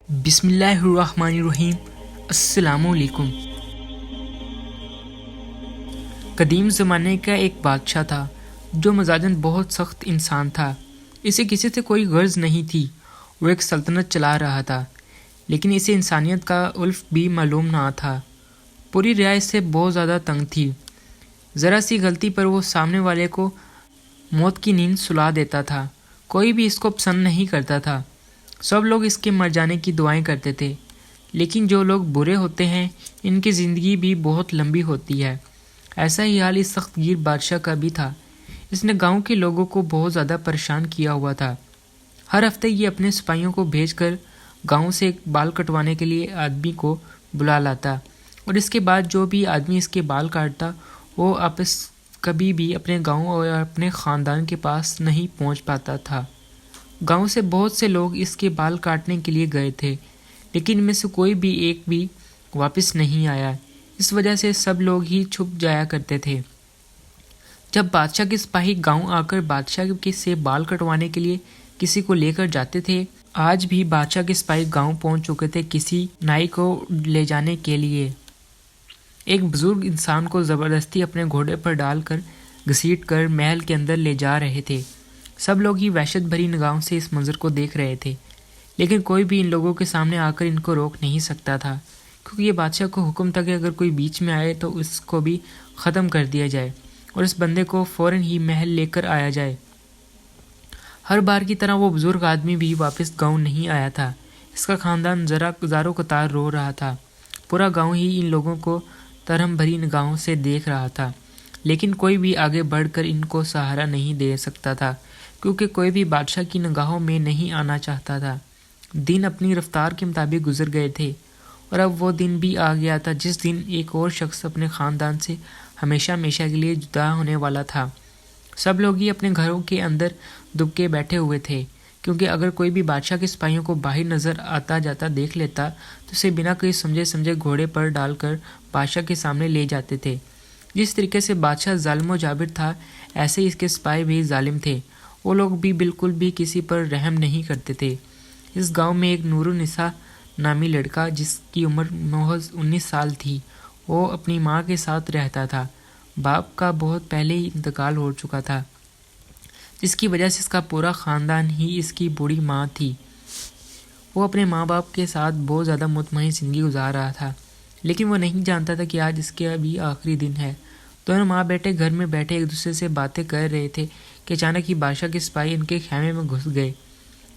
بسم اللہ الرحمن الرحیم۔ السلام علیکم۔ قدیم زمانے کا ایک بادشاہ تھا جو مزاجاً بہت سخت انسان تھا۔ اسے کسی سے کوئی غرض نہیں تھی، وہ ایک سلطنت چلا رہا تھا، لیکن اسے انسانیت کا الف بھی معلوم نہ تھا۔ پوری رعایا اس سے بہت زیادہ تنگ تھی۔ ذرا سی غلطی پر وہ سامنے والے کو موت کی نیند سلا دیتا تھا۔ کوئی بھی اس کو پسند نہیں کرتا تھا۔ سب لوگ اس کے مر جانے کی دعائیں کرتے تھے، لیکن جو لوگ برے ہوتے ہیں ان کی زندگی بھی بہت لمبی ہوتی ہے۔ ایسا ہی حال اس سخت گیر بادشاہ کا بھی تھا۔ اس نے گاؤں کے لوگوں کو بہت زیادہ پریشان کیا ہوا تھا۔ ہر ہفتے یہ اپنے سپاہیوں کو بھیج کر گاؤں سے بال کٹوانے کے لیے آدمی کو بلا لاتا، اور اس کے بعد جو بھی آدمی اس کے بال کاٹتا وہ آپس کبھی بھی اپنے گاؤں اور اپنے خاندان کے پاس نہیں پہنچ پاتا تھا۔ گاؤں سے بہت سے لوگ اس کے بال کاٹنے کے لیے گئے تھے، لیکن ان میں سے کوئی بھی ایک بھی واپس نہیں آیا۔ اس وجہ سے سب لوگ ہی چھپ جایا کرتے تھے۔ جب بادشاہ کے سپاہی گاؤں آ کر بادشاہ کے سے بال کٹوانے کے لیے کسی کو لے کر جاتے تھے، آج بھی بادشاہ کے سپاہی گاؤں پہنچ چکے تھے کسی نائی کو لے جانے کے لیے۔ ایک بزرگ انسان کو زبردستی اپنے گھوڑے پر ڈال کر گھسیٹ کر محل کے اندر لے جا رہے تھے۔ سب لوگ ہی وحشت بھری نگاہوں سے اس منظر کو دیکھ رہے تھے، لیکن کوئی بھی ان لوگوں کے سامنے آ کر ان کو روک نہیں سکتا تھا، کیونکہ یہ بادشاہ کو حکم تھا کہ اگر کوئی بیچ میں آئے تو اس کو بھی ختم کر دیا جائے اور اس بندے کو فوراً ہی محل لے کر آیا جائے۔ ہر بار کی طرح وہ بزرگ آدمی بھی واپس گاؤں نہیں آیا تھا۔ اس کا خاندان ذرا زاروں قطار رو رہا تھا۔ پورا گاؤں ہی ان لوگوں کو ترہم بھری نگاہوں سے دیکھ رہا تھا، لیکن کوئی بھی آگے بڑھ کر ان کو سہارا نہیں دے سکتا تھا، کیونکہ کوئی بھی بادشاہ کی نگاہوں میں نہیں آنا چاہتا تھا۔ دن اپنی رفتار کے مطابق گزر گئے تھے، اور اب وہ دن بھی آ گیا تھا جس دن ایک اور شخص اپنے خاندان سے ہمیشہ ہمیشہ کے لیے جدا ہونے والا تھا۔ سب لوگ ہی اپنے گھروں کے اندر دب کے بیٹھے ہوئے تھے، کیونکہ اگر کوئی بھی بادشاہ کے سپاہیوں کو باہر نظر آتا جاتا دیکھ لیتا تو اسے بنا کوئی سمجھے گھوڑے پر ڈال کر بادشاہ کے سامنے لے جاتے تھے۔ جس طریقے سے بادشاہ ظالم و جابر تھا، ایسے ہی اس کے سپاہی بھی ظالم تھے۔ وہ لوگ بھی بالکل بھی کسی پر رحم نہیں کرتے تھے۔ اس گاؤں میں ایک نور النساء نامی لڑکا، جس کی عمر محض 19 سال تھی، وہ اپنی ماں کے ساتھ رہتا تھا۔ باپ کا بہت پہلے ہی انتقال ہو چکا تھا، جس کی وجہ سے اس کا پورا خاندان ہی اس کی بوڑھی ماں تھی۔ وہ اپنے ماں باپ کے ساتھ بہت زیادہ مطمئن زندگی گزار رہا تھا، لیکن وہ نہیں جانتا تھا کہ آج اس کے ابھی آخری دن ہے۔ دونوں ماں بیٹے گھر میں بیٹھے ایک دوسرے سے باتیں کر رہے تھے کہ اچانک ہی بادشاہ کے سپاہی ان کے خیمے میں گھس گئے۔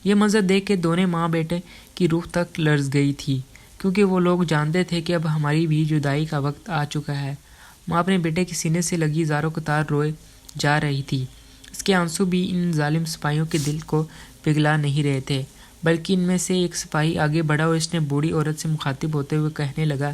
یہ منظر دیکھ کے دونوں ماں بیٹے کی روح تک لرز گئی تھی، کیونکہ وہ لوگ جانتے تھے کہ اب ہماری بھی جدائی کا وقت آ چکا ہے۔ ماں اپنے بیٹے کے سینے سے لگی زاروں قطار روئے جا رہی تھی۔ اس کے آنسو بھی ان ظالم سپاہیوں کے دل کو پگھلا نہیں رہے تھے، بلکہ ان میں سے ایک سپاہی آگے بڑھا اور اس نے بوڑھی عورت سے مخاطب ہوتے ہوئے کہنے لگا،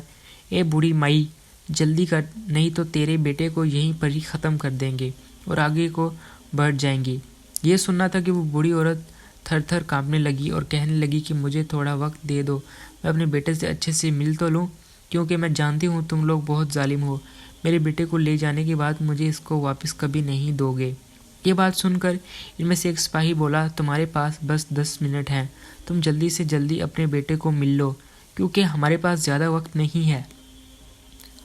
اے بوڑھی مائی، جلدی کر، نہیں تو تیرے بیٹے کو یہیں پر ہی ختم کر دیں گے اور آگے کو بڑھ جائیں گے۔ یہ سننا تھا کہ وہ بوڑھی عورت تھر تھر کانپنے لگی اور کہنے لگی کہ مجھے تھوڑا وقت دے دو، میں اپنے بیٹے سے اچھے سے مل تو لوں، کیونکہ میں جانتی ہوں تم لوگ بہت ظالم ہو۔ میرے بیٹے کو لے جانے کے بعد مجھے اس کو واپس کبھی نہیں دو گے۔ یہ بات سن کر ان میں سے ایک سپاہی بولا، تمہارے پاس بس 10 منٹ ہیں، تم جلدی سے جلدی اپنے بیٹے کو مل لو، کیونکہ ہمارے پاس زیادہ وقت نہیں ہے۔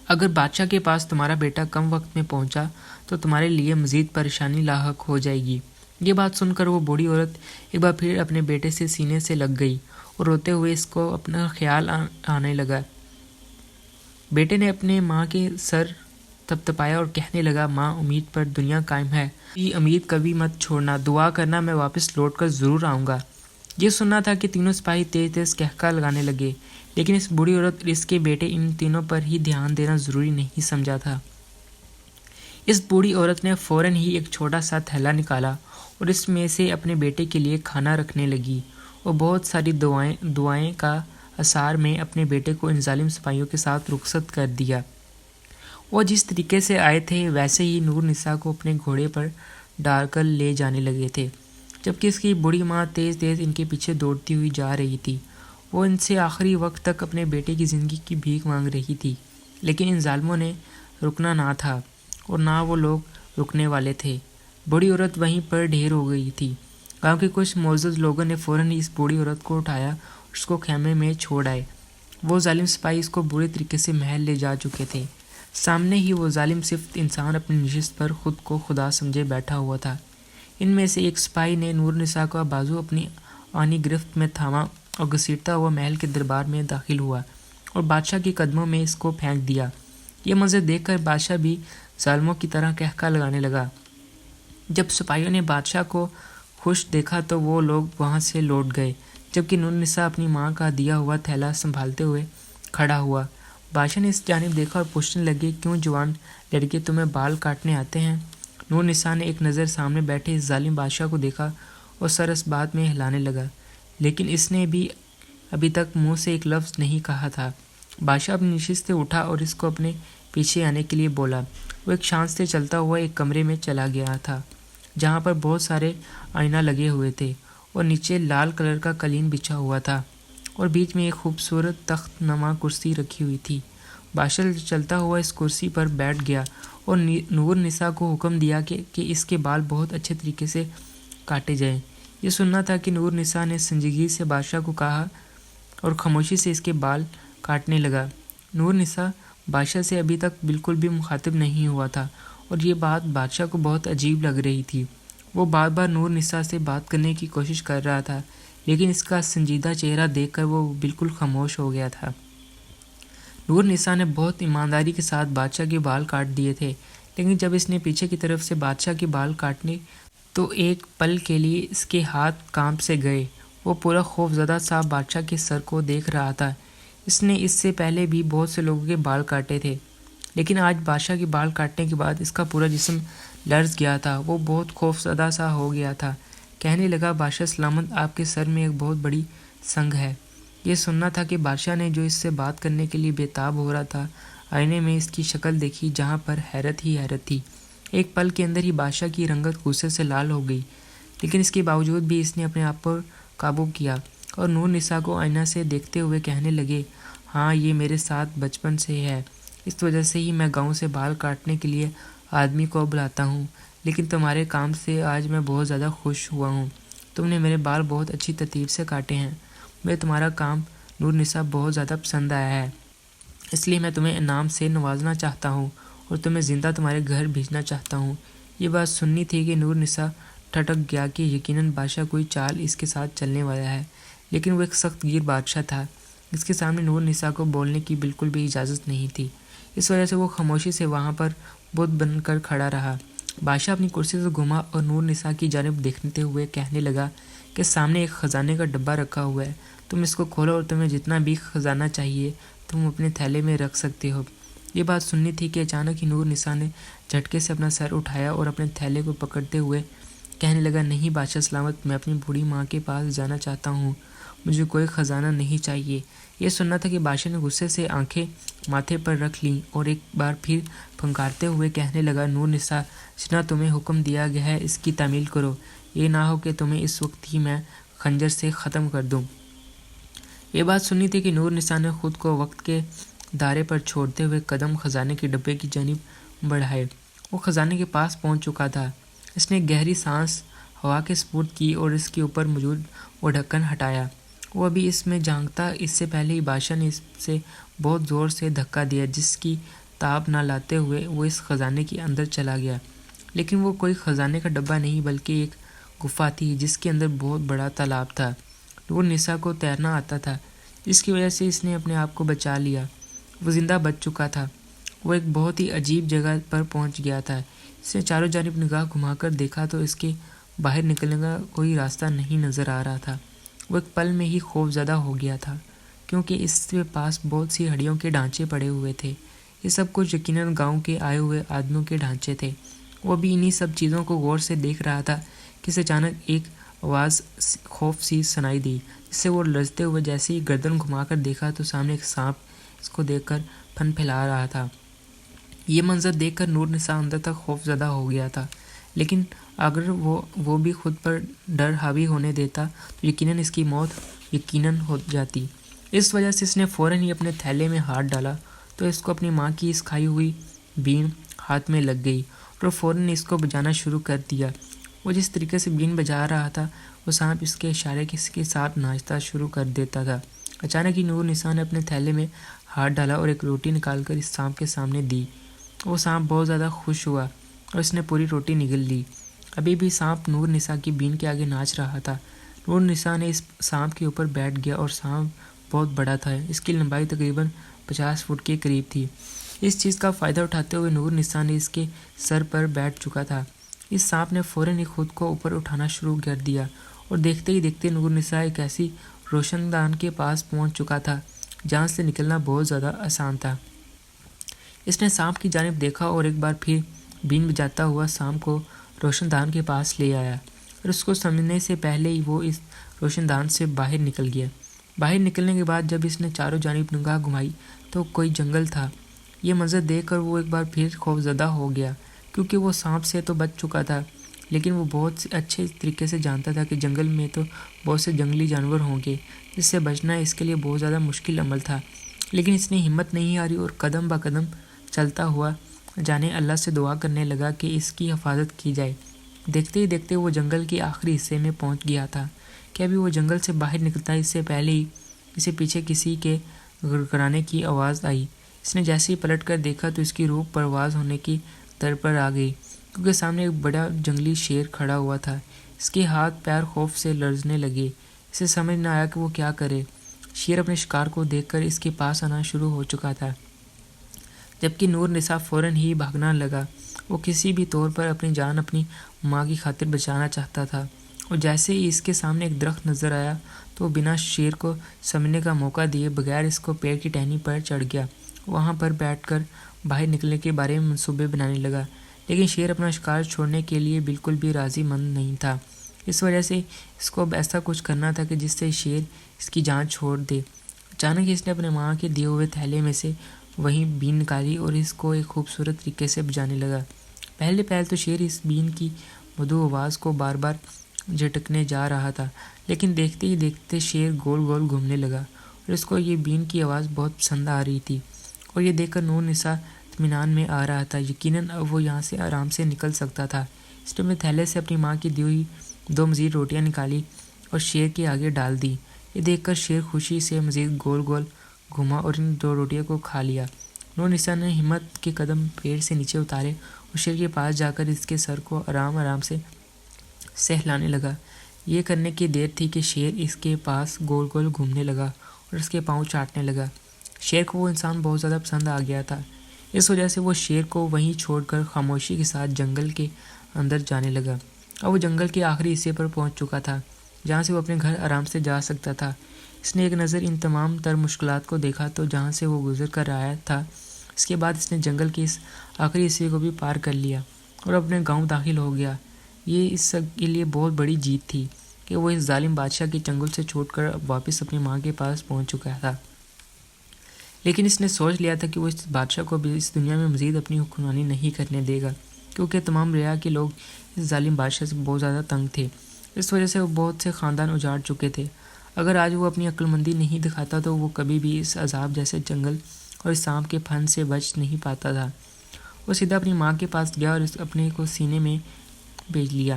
اگر بادشاہ کے پاس تمہارا بیٹا کم وقت میں پہنچا تو تمہارے لیے مزید پریشانی لاحق ہو جائے گی۔ یہ بات سن کر وہ بوڑھی عورت ایک بار پھر اپنے بیٹے سے سینے سے لگ گئی اور روتے ہوئے اس کو اپنا خیال آنے لگا۔ بیٹے نے اپنے ماں کے سر تپتپایا اور کہنے لگا، ماں، امید پر دنیا قائم ہے، یہ امید کبھی مت چھوڑنا، دعا کرنا، میں واپس لوٹ کر ضرور آؤں گا۔ یہ سننا تھا کہ تینوں سپاہی تیز تیز قہقہ لگانے لگے، لیکن اس بوڑھی عورت اور اس کے بیٹے ان تینوں پر ہی دھیان دینا ضروری نہیں سمجھا تھا۔ اس بوڑھی عورت نے فوراً ہی ایک چھوٹا سا تھیلا نکالا اور اس میں سے اپنے بیٹے کے لیے کھانا رکھنے لگی، اور بہت ساری دعائیں کا اثار میں اپنے بیٹے کو ان ظالم سپاہیوں کے ساتھ رخصت کر دیا۔ وہ جس طریقے سے آئے تھے ویسے ہی نور نساء کو اپنے گھوڑے پر ڈال کر لے جانے لگے تھے، جبکہ اس کی بوڑھی ماں تیز تیز ان کے پیچھے دوڑتی ہوئی جا رہی تھی۔ وہ ان سے آخری وقت تک اپنے بیٹے کی زندگی کی بھیک مانگ رہی تھی، لیکن ان ظالموں نے رکنا نہ تھا اور نہ وہ لوگ رکنے والے تھے۔ بوڑھی عورت وہیں پر ڈھیر ہو گئی تھی۔ گاؤں کے کچھ معزز لوگوں نے فوراً اس بوڑھی عورت کو اٹھایا اس کو خیمے میں چھوڑ آئے۔ وہ ظالم سپاہی اس کو برے طریقے سے محل لے جا چکے تھے۔ سامنے ہی وہ ظالم صفت انسان اپنی نشست پر خود کو خدا سمجھے بیٹھا ہوا تھا۔ ان میں سے ایک سپاہی نے نور نساء کا بازو اپنی آنی گرفت میں تھاما اور گھسیٹتا ہوا محل کے دربار میں داخل ہوا اور بادشاہ کے قدموں میں اس کو پھینک دیا۔ یہ منظر دیکھ کر بادشاہ بھی ظالموں کی طرح قہقہ لگانے لگا۔ جب سپاہیوں نے بادشاہ کو خوش دیکھا تو وہ لوگ وہاں سے لوٹ گئے، جبکہ نور نساء اپنی ماں کا دیا ہوا تھیلا سنبھالتے ہوئے کھڑا ہوا۔ بادشاہ نے اس جانب دیکھا اور پوچھنے لگے، کیوں جوان لڑکے تمہیں بال کاٹنے آتے ہیں؟ نور نساء نے ایک نظر سامنے بیٹھے اس ظالم بادشاہ کو دیکھا اور سر اس بات میں ہلانے لگا، لیکن اس نے بھی ابھی تک منہ سے ایک لفظ نہیں کہا تھا۔ بادشاہ اپنی نشست سے اٹھا اور اس کو اپنے پیچھے آنے کے لیے بولا۔ وہ ایک شان سے چلتا ہوا ایک کمرے میں چلا گیا تھا جہاں پر بہت سارے آئینہ لگے ہوئے تھے اور نیچے لال کلر کا قالین بچھا ہوا تھا اور بیچ میں ایک خوبصورت تخت نما کرسی رکھی ہوئی تھی۔ بادشاہ چلتا ہوا اس کرسی پر بیٹھ گیا اور نور نساء کو حکم دیا کہ اس کے بال بہت اچھے طریقے سے کاٹے جائیں۔ یہ سننا تھا کہ نور نساء نے سنجیدگی سے بادشاہ کو کہا اور خاموشی سے اس کے بال کاٹنے لگا۔ نور نساء بادشاہ سے ابھی تک بالکل بھی مخاطب نہیں ہوا تھا اور یہ بات بادشاہ کو بہت عجیب لگ رہی تھی۔ وہ بار بار نور نساء سے بات کرنے کی کوشش کر رہا تھا، لیکن اس کا سنجیدہ چہرہ دیکھ کر وہ بالکل خاموش ہو گیا تھا۔ نور نساء نے بہت ایمانداری کے ساتھ بادشاہ کے بال کاٹ دیے تھے، لیکن جب اس نے پیچھے کی طرف سے بادشاہ کے بال کاٹنے تو ایک پل کے لیے اس کے ہاتھ کانپ سے گئے۔ وہ پورا خوف زدہ سا بادشاہ کے سر کو دیکھ رہا تھا۔ اس نے اس سے پہلے بھی بہت سے لوگوں کے بال کاٹے تھے، لیکن آج بادشاہ کے بال کاٹنے کے بعد اس کا پورا جسم لرز گیا تھا۔ وہ بہت خوف زدہ سا ہو گیا تھا۔ کہنے لگا، بادشاہ سلامت، آپ کے سر میں ایک بہت بڑی سنگ ہے۔ یہ سننا تھا کہ بادشاہ نے جو اس سے بات کرنے کے لیے بےتاب ہو رہا تھا، آئینے میں اس کی شکل دیکھی جہاں پر حیرت ہی حیرت تھی۔ ایک پل کے اندر ہی بادشاہ کی رنگت غصے سے لال ہو گئی، لیکن اس کے باوجود بھی اس نے اپنے آپ پر قابو کیا اور نور نساء کو آئینہ سے دیکھتے ہوئے کہنے لگے، ہاں، یہ میرے ساتھ بچپن سے ہے، اس وجہ سے ہی میں گاؤں سے بال کاٹنے کے لیے آدمی کو بلاتا ہوں، لیکن تمہارے کام سے آج میں بہت زیادہ خوش ہوا ہوں۔ تم نے میرے بال بہت اچھی ترتیب سے کاٹے ہیں۔ مجھے تمہارا کام نور نساء بہت زیادہ پسند آیا ہے، اس لیے میں تمہیں انعام سے نوازنا چاہتا ہوں اور تمہیں زندہ تمہارے گھر بھیجنا چاہتا ہوں۔ یہ بات سننی تھی کہ نور نساء ٹھٹک گیا کہ یقیناً بادشاہ کوئی چال اس کے ساتھ چلنے والا ہے، لیکن وہ ایک سخت گیر بادشاہ تھا، اس کے سامنے نور نساء کو بولنے کی بالکل بھی اجازت نہیں تھی۔ اس وجہ سے وہ خاموشی سے وہاں پر بت بن کر کھڑا رہا۔ بادشاہ اپنی کرسی سے گھوما اور نور نساء کی جانب دیکھتے ہوئے کہنے لگا کہ سامنے ایک خزانے کا ڈبہ رکھا ہوا ہے، تم اس کو کھولو اور تمہیں جتنا بھی خزانہ چاہیے تم اپنے تھیلے میں رکھ سکتے ہو۔ یہ بات سننی تھی کہ اچانک ہی نور نساء نے جھٹکے سے اپنا سر اٹھایا اور اپنے تھیلے کو پکڑتے ہوئے کہنے لگا، نہیں بادشاہ سلامت، میں اپنی بوڑھی ماں کے پاس جانا چاہتا ہوں، مجھے کوئی خزانہ نہیں چاہیے۔ یہ سننا تھا کہ بادشاہ نے غصے سے آنکھیں ماتھے پر رکھ لیں اور ایک بار پھر پھنکارتے ہوئے کہنے لگا، نور نساء، جتنا تمہیں حکم دیا گیا ہے اس کی تعمیل کرو، یہ نہ ہو کہ تمہیں اس وقت ہی میں خنجر سے ختم کر دوں۔ یہ بات سننی تھی کہ نور نساء نے خود کو وقت کے دائرے پر چھوڑتے ہوئے قدم خزانے کے ڈبے کی جانب بڑھائے۔ وہ خزانے کے پاس پہنچ چکا تھا۔ اس نے گہری سانس ہوا کے سپرد کی اور اس کے اوپر موجود وہ ڈھکن ہٹایا۔ وہ ابھی اس میں جھانکتا اس سے پہلے ہی بادشاہ نے اس سے بہت زور سے دھکا دیا، جس کی تاب نہ لاتے ہوئے وہ اس خزانے کے اندر چلا گیا۔ لیکن وہ کوئی خزانے کا ڈبہ نہیں بلکہ ایک گفا تھی جس کے اندر بہت بڑا تالاب تھا۔ نور نساء کو تیرنا آتا تھا، جس کی وجہ سے اس نے اپنے آپ کو بچا لیا۔ وہ زندہ بچ چکا تھا۔ وہ ایک بہت ہی عجیب جگہ پر پہنچ گیا تھا۔ اس نے چاروں جانب نگاہ گھما کر دیکھا تو اس کے باہر نکلنے کا کوئی راستہ نہیں نظر آ رہا تھا۔ وہ ایک پل میں ہی خوف زدہ ہو گیا تھا، کیونکہ اس کے پاس بہت سی ہڈیوں کے ڈھانچے پڑے ہوئے تھے۔ یہ سب کچھ یقیناً گاؤں کے آئے ہوئے آدمیوں کے ڈھانچے تھے۔ وہ بھی انہی سب چیزوں کو غور سے دیکھ رہا تھا کہ اسے اچانک ایک آواز خوف سی سنائی دی، جس سے وہ لرزتے ہوئے جیسے ہی گردن گھما کر دیکھا تو سامنے ایک سانپ اس کو دیکھ کر پھن پھیلا رہا تھا۔ یہ منظر دیکھ کر نور نساء اندر تک خوف زدہ ہو گیا تھا، لیکن اگر وہ بھی خود پر ڈر حاوی ہونے دیتا تو یقیناً اس کی موت یقیناً ہو جاتی۔ اس وجہ سے اس نے فوراً ہی اپنے تھیلے میں ہاتھ ڈالا تو اس کو اپنی ماں کی اس کھائی ہوئی بین ہاتھ میں لگ گئی اور فوراً اس کو بجانا شروع کر دیا۔ وہ جس طریقے سے بین بجا رہا تھا وہ سانپ اس کے اشارے کے ساتھ ناچتا شروع کر دیتا تھا۔ اچانک ہی نور نساء نے اپنے تھیلے میں ہاتھ ڈالا اور ایک روٹی نکال کر اس سانپ کے سامنے دی۔ وہ سانپ بہت زیادہ خوش ہوا اور اس نے پوری روٹی نگل لی۔ ابھی بھی سانپ نور نساء کی بین کے آگے ناچ رہا تھا۔ نور نساء نے اس سانپ کے اوپر بیٹھ گیا اور سانپ بہت بڑا تھا، اس کی لمبائی تقریباً 50 فٹ کے قریب تھی۔ اس چیز کا فائدہ اٹھاتے ہوئے نور نساء نے اس کے سر پر بیٹھ چکا تھا۔ اس سانپ نے فوراً ہی خود کو اوپر اٹھانا شروع کر دیا اور دیکھتے ہی دیکھتے نور نساء ایک ایسی روشن دان کے پاس پہنچ چکا تھا جہاں سے نکلنا بہت زیادہ آسان تھا۔ اس نے سانپ کی جانب دیکھا اور ایک بار پھر بین بجاتا ہوا سانپ کو روشن دان کے پاس لے آیا اور اس کو سمجھنے سے پہلے ہی وہ اس روشن دان سے باہر نکل گیا۔ باہر نکلنے کے بعد جب اس نے چاروں جانب نگاہ گھمائی تو کوئی جنگل تھا۔ یہ منظر دیکھ کر وہ ایک بار پھر خوفزدہ ہو گیا، کیونکہ وہ سانپ سے تو بچ چکا تھا، لیکن وہ بہت اچھے طریقے سے جانتا تھا کہ جنگل میں تو بہت سے جنگلی جانور ہوں گے جس سے بچنا اس کے لیے بہت زیادہ مشکل عمل تھا۔ لیکن اس نے ہمت نہیں ہاری اور قدم با قدم چلتا ہوا جانے اللہ سے دعا کرنے لگا کہ اس کی حفاظت کی جائے۔ دیکھتے ہی دیکھتے وہ جنگل کے آخری حصے میں پہنچ گیا تھا کہ ابھی وہ جنگل سے باہر نکلتا اس سے پہلے ہی اسے پیچھے کسی کے گڑگڑانے کی آواز آئی۔ اس نے جیسے ہی پلٹ کر دیکھا تو اس کی روح پرواز ہونے کی در پر آ گئی، کیونکہ سامنے ایک بڑا جنگلی شیر کھڑا ہوا تھا۔ اس کے ہاتھ پیر خوف سے لرزنے لگے، اسے سمجھ نہ آیا کہ وہ کیا کرے۔ شیر اپنے شکار کو دیکھ کر اس کے پاس آنا شروع ہو چکا تھا، جبکہ نور نساء فوراً ہی بھاگنا لگا۔ وہ کسی بھی طور پر اپنی جان اپنی ماں کی خاطر بچانا چاہتا تھا، اور جیسے ہی اس کے سامنے ایک درخت نظر آیا تو وہ بنا شیر کو سمجھنے کا موقع دیے بغیر اس کو پیڑ کی ٹہنی پر چڑھ گیا، وہاں پر بیٹھ کر باہر نکلنے کے بارے میں منصوبے بنانے لگا۔ لیکن شیر اپنا شکار چھوڑنے کے لیے بالکل بھی راضی مند نہیں تھا۔ اس وجہ سے اس کو اب ایسا کچھ کرنا تھا کہ جس سے شیر اس کی جان چھوڑ دے۔ اچانک ہی اس نے اپنے ماں کے دیے ہوئے تھیلے میں سے وہی بین نکالی اور اس کو ایک خوبصورت طریقے سے بجانے لگا۔ پہلے تو شیر اس بین کی مدھو آواز کو بار بار جھٹکنے جا رہا تھا، لیکن دیکھتے ہی دیکھتے شیر گول گول گھومنے لگا اور اس کو یہ بین کی آواز بہت پسند آ رہی تھی، اور یہ دیکھ کر نور نساء اطمینان میں آ رہا تھا۔ یقیناً اب وہ یہاں سے آرام سے نکل سکتا تھا۔ اس نے اپنے تھیلے سے اپنی ماں کی دی ہوئی 2 مزید روٹیاں نکالی اور شیر کے آگے ڈال دی۔ یہ دیکھ کر شیر خوشی سے مزید گول گول گھوما اور ان 2 روٹیوں کو کھا لیا۔ نور نساء نے ہمت کے قدم پیڑ سے نیچے اتارے اور شیر کے پاس جا کر اس کے سر کو آرام آرام سے سہلانے لگا۔ یہ کرنے کی دیر تھی کہ شیر اس کے پاس گول گول گھومنے لگا اور اس کے پاؤں چاٹنے لگا۔ شیر کو وہ انسان بہت زیادہ پسند آ گیا تھا، اس وجہ سے وہ شیر کو وہیں چھوڑ کر خاموشی کے ساتھ جنگل کے اندر جانے لگا۔ اب وہ جنگل کے آخری حصے پر پہنچ چکا تھا جہاں سے وہ اپنے گھر آرام سے جا سکتا تھا۔ اس نے ایک نظر ان تمام تر مشکلات کو دیکھا تو جہاں سے وہ گزر کر آیا تھا، اس کے بعد اس نے جنگل کے اس آخری حصے کو بھی پار کر لیا اور اپنے گاؤں داخل ہو گیا۔ یہ اس کے لیے بہت بڑی جیت تھی کہ وہ اس ظالم بادشاہ کے چنگل سے چھوٹ کر واپس اپنی ماں کے پاس پہنچ چکا تھا۔ لیکن اس نے سوچ لیا تھا کہ وہ اس بادشاہ کو بھی اس دنیا میں مزید اپنی حکمرانی نہیں کرنے دے گا، کیونکہ تمام رعایا کے لوگ اس ظالم بادشاہ سے بہت زیادہ تنگ تھے۔ اس وجہ سے وہ بہت سے خاندان اجاڑ چکے تھے۔ اگر آج وہ اپنی عقل مندی نہیں دکھاتا تو وہ کبھی بھی اس عذاب جیسے جنگل اور اس سانپ کے پھن سے بچ نہیں پاتا تھا۔ وہ سیدھا اپنی ماں کے پاس گیا اور اپنے کو سینے میں بھیج لیا،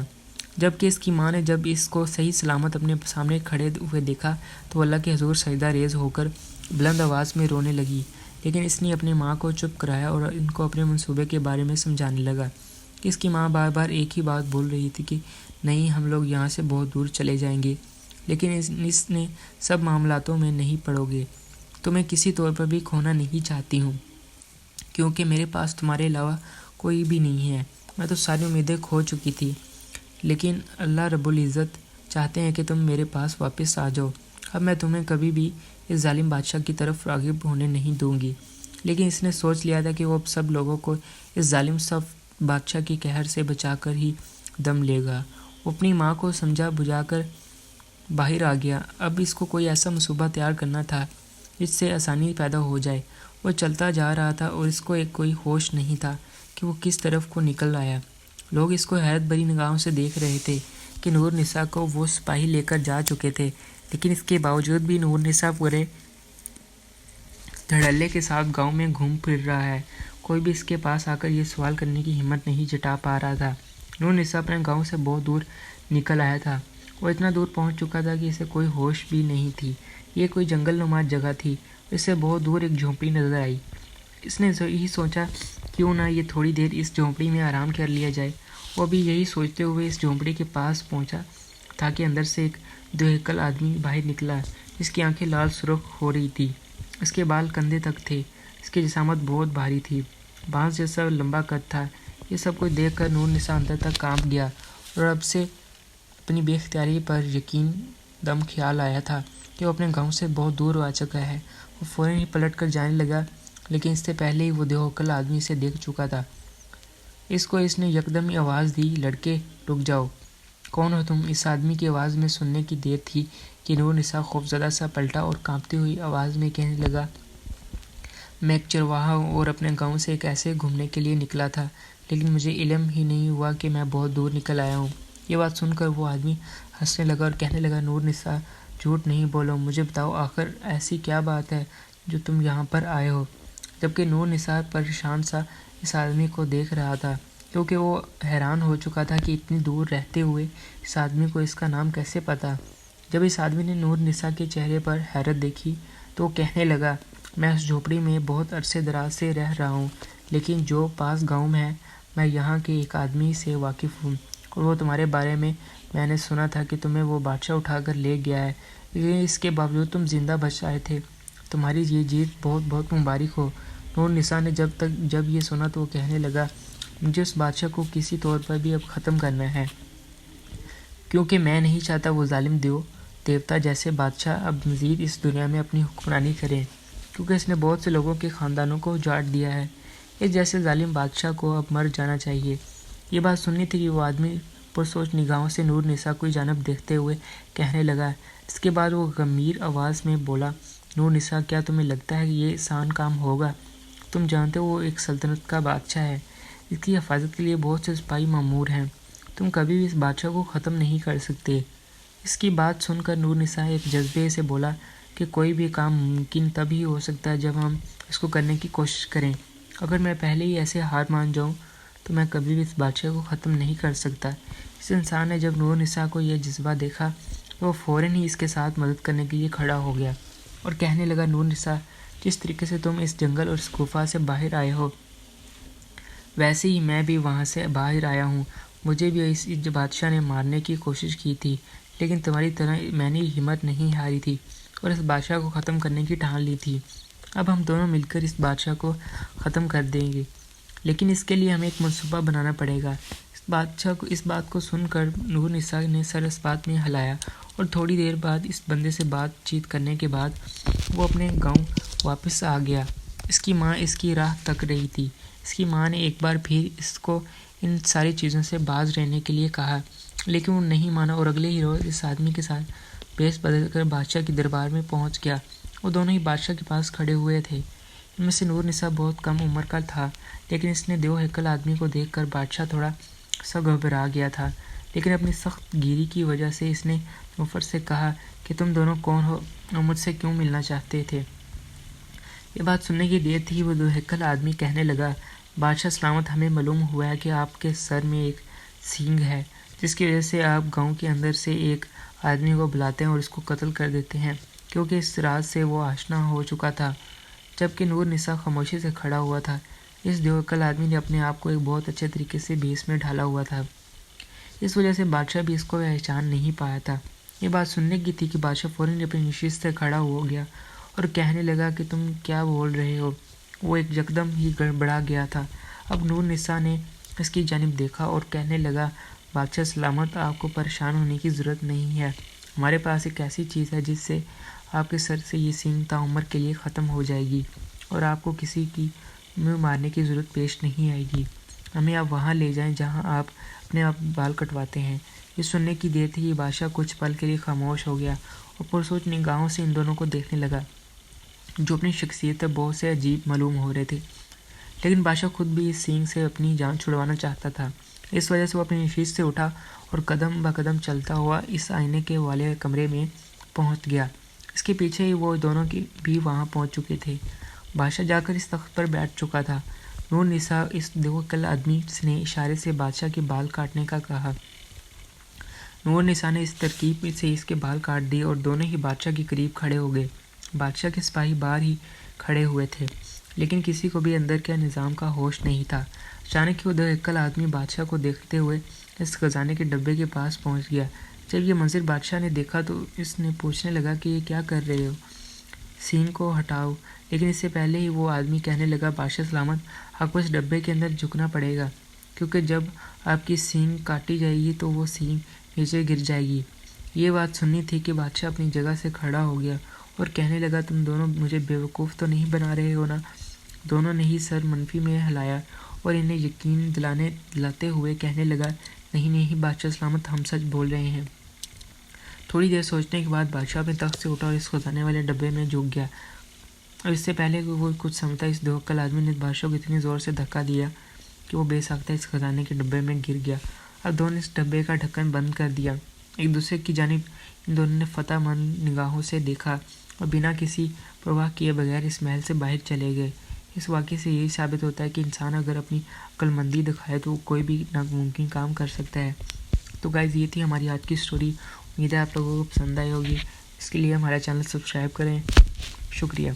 جبکہ اس کی ماں نے جب اس کو صحیح سلامت اپنے سامنے کھڑے ہوئے دیکھا تو اللہ کے حضور سجدہ ریز ہو کر بلند آواز میں رونے لگی۔ لیکن اس نے اپنی ماں کو چپ کرایا اور ان کو اپنے منصوبے کے بارے میں سمجھانے لگا کہ اس کی ماں بار بار ایک ہی بات بول رہی تھی کہ نہیں، ہم لوگ یہاں سے بہت دور چلے جائیں گے، لیکن اس نے سب معاملاتوں میں نہیں پڑو گے۔ تو میں کسی طور پر بھی کھونا نہیں چاہتی ہوں، کیونکہ میرے پاس تمہارے علاوہ کوئی بھی نہیں ہے۔ میں تو ساری امیدیں کھو چکی تھی، لیکن اللہ رب العزت چاہتے ہیں کہ تم میرے پاس واپس آ جاؤ۔ اب میں تمہیں کبھی بھی اس ظالم بادشاہ کی طرف راغب ہونے نہیں دوں گی۔ لیکن اس نے سوچ لیا تھا کہ وہ اب سب لوگوں کو اس ظالم بادشاہ کی قہر سے بچا کر ہی دم لے گا۔ وہ اپنی ماں کو سمجھا بجھا کر باہر آ گیا۔ اب اس کو کوئی ایسا منصوبہ تیار کرنا تھا جس سے آسانی پیدا ہو جائے۔ وہ چلتا جا رہا تھا اور اس کو کوئی ہوش نہیں تھا کہ وہ کس طرف کو نکل آیا۔ لوگ اس کو حیرت بھری نگاہوں سے دیکھ رہے تھے کہ نور نساء کو وہ سپاہی لے کر جا چکے تھے، لیکن اس کے باوجود بھی نور نساء پورے دھڑلے کے ساتھ گاؤں میں گھوم پھر رہا ہے۔ کوئی بھی اس کے پاس آ کر یہ سوال کرنے کی ہمت نہیں جٹا پا رہا تھا۔ نور نساء اپنے گاؤں سے بہت دور نکل آیا تھا وہ اتنا دور پہنچ چکا تھا کہ اسے کوئی ہوش بھی نہیں تھی۔ یہ کوئی جنگل نما جگہ تھی۔ اسے بہت دور ایک جھونپڑی نظر آئی۔ اس نے یہی سوچا کیوں نہ یہ تھوڑی دیر اس جھونپڑی میں آرام کر لیا جائے۔ وہ بھی یہی سوچتے ہوئے اس جھونپڑی کے پاس پہنچا تھا کہ اندر سے ایک دوہیکل آدمی باہر نکلا، جس کی آنکھیں لال سرخ ہو رہی تھی۔ اس کے بال کندھے تک تھے۔ اس کی جسامت بہت بھاری تھی، بانس جیسا لمبا قد تھا۔ یہ سب کچھ دیکھ کر نور نساء اندر تک کانپ گیا اور اب سے اپنی بے اختیاری پر یقین دم خیال آیا تھا کہ وہ اپنے گاؤں سے بہت دور آ چکا ہے۔ وہ فوراً ہی پلٹ کر جانے لگا، لیکن اس سے پہلے ہی وہ دوہیکل آدمی اسے دیکھ چکا تھا۔ اس نے یکدم ہی آواز دی، لڑکے رک جاؤ، کون ہو تم؟ اس آدمی کی آواز میں سننے کی دیر تھی کہ نور نساء خوفزدہ سا پلٹا اور کانپتی ہوئی آواز میں کہنے لگا، میں ایک چرواہا ہوں اور اپنے گاؤں سے ایک ایسے گھومنے کے لیے نکلا تھا، لیکن مجھے علم ہی نہیں ہوا کہ میں بہت دور نکل آیا ہوں۔ یہ بات سن کر وہ آدمی ہنسنے لگا اور کہنے لگا، نور نساء جھوٹ نہیں بولو، مجھے بتاؤ آخر ایسی کیا بات ہے جو تم یہاں پر آئے ہو؟ جبکہ نور نساء پریشان سا اس آدمی کو دیکھ رہا تھا، کیونکہ وہ حیران ہو چکا تھا کہ اتنی دور رہتے ہوئے اس آدمی کو اس کا نام کیسے پتا۔ جب اس آدمی نے نور نساء کے چہرے پر حیرت دیکھی تو وہ کہنے لگا، میں اس جھونپڑی میں بہت عرصے دراز سے رہ رہا ہوں، لیکن جو پاس گاؤں ہے میں یہاں کے ایک آدمی سے واقف ہوں، اور وہ تمہارے بارے میں نے سنا تھا کہ تمہیں وہ بادشاہ اٹھا کر لے گیا ہے، لیکن اس کے باوجود تم زندہ بچ آئے تھے۔ تمہاری یہ جیت بہت بہت مبارک ہو۔ نور نساء نے جب یہ سنا تو وہ کہنے لگا، مجھے اس بادشاہ کو کسی طور پر بھی اب ختم کرنا ہے، کیونکہ میں نہیں چاہتا وہ ظالم دیوتا جیسے بادشاہ اب مزید اس دنیا میں اپنی حکمرانی کریں، کیونکہ اس نے بہت سے لوگوں کے خاندانوں کو اجاڑ دیا ہے۔ اس جیسے ظالم بادشاہ کو اب مر جانا چاہیے۔ یہ بات سننی تھی کہ وہ آدمی پرسوچ نگاہوں سے نور نساء کی جانب دیکھتے ہوئے کہنے لگا۔ اس کے بعد وہ گمگین آواز میں بولا، نور نساء کیا تمہیں لگتا ہے کہ یہ آسان کام ہوگا؟ تم جانتے ہو وہ ایک سلطنت کا بادشاہ ہے، اس کی حفاظت کے لیے بہت سے سپاہی مامور ہیں، تم کبھی بھی اس بادشاہ کو ختم نہیں کر سکتے۔ اس کی بات سن کر نور نساء ایک جذبے سے بولا کہ کوئی بھی کام ممکن تب ہی ہو سکتا ہے جب ہم اس کو کرنے کی کوشش کریں۔ اگر میں پہلے ہی ایسے ہار مان جاؤں تو میں کبھی بھی اس بادشاہ کو ختم نہیں کر سکتا۔ اس انسان نے جب نور نساء کو یہ جذبہ دیکھا تو وہ فوراً ہی اس کے ساتھ مدد کرنے کے لیے کھڑا ہو گیا اور کہنے لگا، نور نساء جس طریقے سے تم اس جنگل اور اس گفا سے باہر آئے ہو، ویسے ہی میں بھی وہاں سے باہر آیا ہوں۔ مجھے بھی اس بادشاہ نے مارنے کی کوشش کی تھی، لیکن تمہاری طرح میں نے ہمت نہیں ہاری تھی اور اس بادشاہ کو ختم کرنے کی ٹھان لی تھی۔ اب ہم دونوں مل کر اس بادشاہ کو ختم کر دیں گے، لیکن اس کے لیے ہمیں ایک منصوبہ بنانا پڑے گا۔ اس بات کو سن کر نور نساء نے سر اس بات میں ہلایا اور تھوڑی دیر بعد اس بندے سے بات چیت کرنے کے بعد وہ اپنے گاؤں واپس آ گیا۔ اس کی ماں اس کی راہ تک رہی تھی۔ اس کی ماں نے ایک بار پھر اس کو ان ساری چیزوں سے باز رہنے کے لیے کہا، لیکن وہ نہیں مانا اور اگلے ہی روز اس آدمی کے ساتھ بھیس بدل کر بادشاہ کے دربار میں پہنچ گیا۔ وہ دونوں ہی بادشاہ کے پاس کھڑے ہوئے تھے۔ ان میں سے نور نساء بہت کم عمر کا تھا، لیکن اس نے دوہیکل آدمی کو دیکھ کر بادشاہ تھوڑا سا گھبرا گیا تھا، لیکن اپنی سخت گیری کی وجہ سے اس نے نوکر سے کہا کہ تم دونوں کون ہو اور مجھ سے کیوں ملنا چاہتے تھے؟ یہ بات سننے کی دیر تھی۔ وہ دوہیکل آدمی کہنے لگا، بادشاہ سلامت، ہمیں معلوم ہوا ہے کہ آپ کے سر میں ایک سینگ ہے، جس کی وجہ سے آپ گاؤں کے اندر سے ایک آدمی کو بلاتے ہیں اور اس کو قتل کر دیتے ہیں، کیونکہ اس راز سے وہ آشنا ہو چکا تھا۔ جبکہ نور نساء خاموشی سے کھڑا ہوا تھا۔ اس دوہیکل آدمی نے اپنے آپ کو ایک بہت اچھے طریقے سے بھیس میں ڈھالا ہوا تھا، اس وجہ سے بادشاہ بھی اس کو پہچان نہیں پایا تھا۔ یہ بات سننے کی تھی کہ بادشاہ فوراً اپنی نشست سے کھڑا ہو گیا اور کہنے لگا کہ تم کیا بول رہے ہو؟ وہ ایک یکدم ہی گڑبڑا گیا تھا۔ اب نور نساء نے اس کی جانب دیکھا اور کہنے لگا، بادشاہ سلامت، آپ کو پریشان ہونے کی ضرورت نہیں ہے، ہمارے پاس ایک ایسی چیز ہے جس سے آپ کے سر سے یہ سینگ تعمر کے لیے ختم ہو جائے گی اور آپ کو کسی کی مارنے کی ضرورت پیش نہیں آئے گی۔ ہمیں آپ وہاں لے جائیں جہاں آپ اپنے آپ بال کٹواتے ہیں۔ یہ سننے کی دیر تھی کہ بادشاہ کچھ پل کے لیے خاموش ہو گیا اور پرسوچ نگاہوں سے ان دونوں کو دیکھنے لگا، جو اپنی شخصیت پر بہت سے عجیب معلوم ہو رہے تھے، لیکن بادشاہ خود بھی اس سینگ سے اپنی جان چھڑوانا چاہتا تھا۔ اس وجہ سے وہ اپنی نشست سے اٹھا اور قدم بقدم چلتا ہوا اس آئینے کے والے کمرے میں پہنچ گیا۔ اس کے پیچھے ہی وہ دونوں بھی وہاں پہنچ چکے تھے۔ بادشاہ جا کر اس تخت پر بیٹھ چکا تھا۔ نور نساء اس دوہیکل آدمی نے اشارے سے بادشاہ کے بال کاٹنے کا کہا۔ نور نسا نے اس ترکیب سے اس کے بال کاٹ دیے اور دونوں ہی بادشاہ کے قریب کھڑے ہو گئے۔ بادشاہ کے سپاہی باہر ہی کھڑے ہوئے تھے، لیکن کسی کو بھی اندر کے نظام کا ہوش نہیں تھا۔ اچانک وہ دو آدمی بادشاہ کو دیکھتے ہوئے اس خزانے کے ڈبے کے پاس پہنچ گیا۔ جب یہ منظر بادشاہ نے دیکھا تو اس نے پوچھنے لگا کہ یہ کیا کر رہے ہو؟ سینگ کو ہٹاؤ۔ لیکن اس سے پہلے ہی وہ آدمی کہنے لگا، بادشاہ سلامت، آپ کو اس ڈبے کے اندر جھکنا پڑے گا، کیونکہ جب آپ کی سینگ کاٹی جائے گی تو وہ سینگ نیچے گر جائے گی۔ یہ بات سننی تھی کہ بادشاہ اپنی جگہ سے کھڑا ہو گیا اور کہنے لگا، تم دونوں مجھے بیوقوف تو نہیں بنا رہے ہو نا؟ دونوں نے ہی سر منفی میں ہلایا اور انہیں یقین دلاتے ہوئے کہنے لگا، نہیں نہیں بادشاہ سلامت، ہم سچ بول رہے ہیں۔ تھوڑی دیر سوچنے کے بعد بادشاہ اپنے تخت سے اٹھا اور اس خزانے والے ڈبے میں جھک گیا، اور اس سے پہلے کہ وہ کچھ سمجھتا اس دو آدمی نے بادشاہ کو اتنی زور سے دھکا دیا کہ وہ بے ساختہ اس خزانے کے ڈبے میں گر گیا۔ اب دونوں نے اس ڈبے کا ڈھکن بند کر دیا، ایک دوسرے کی جانب ان دونوں نے فتح مند نگاہوں سے دیکھا اور بنا کسی پرواہ کیے بغیر اس محل سے باہر چلے گئے۔ اس واقعے سے یہی ثابت ہوتا ہے کہ انسان اگر اپنی عقل مندی دکھائے تو وہ کوئی بھی ناممکن کام کر سکتا ہے۔ تو گائز، یہ تھی ہماری آج کی سٹوری۔ امید ہے آپ لوگوں کو پسند آئی ہوگی۔ اس کے لیے ہمارا چینل سبسکرائب کریں۔ شکریہ۔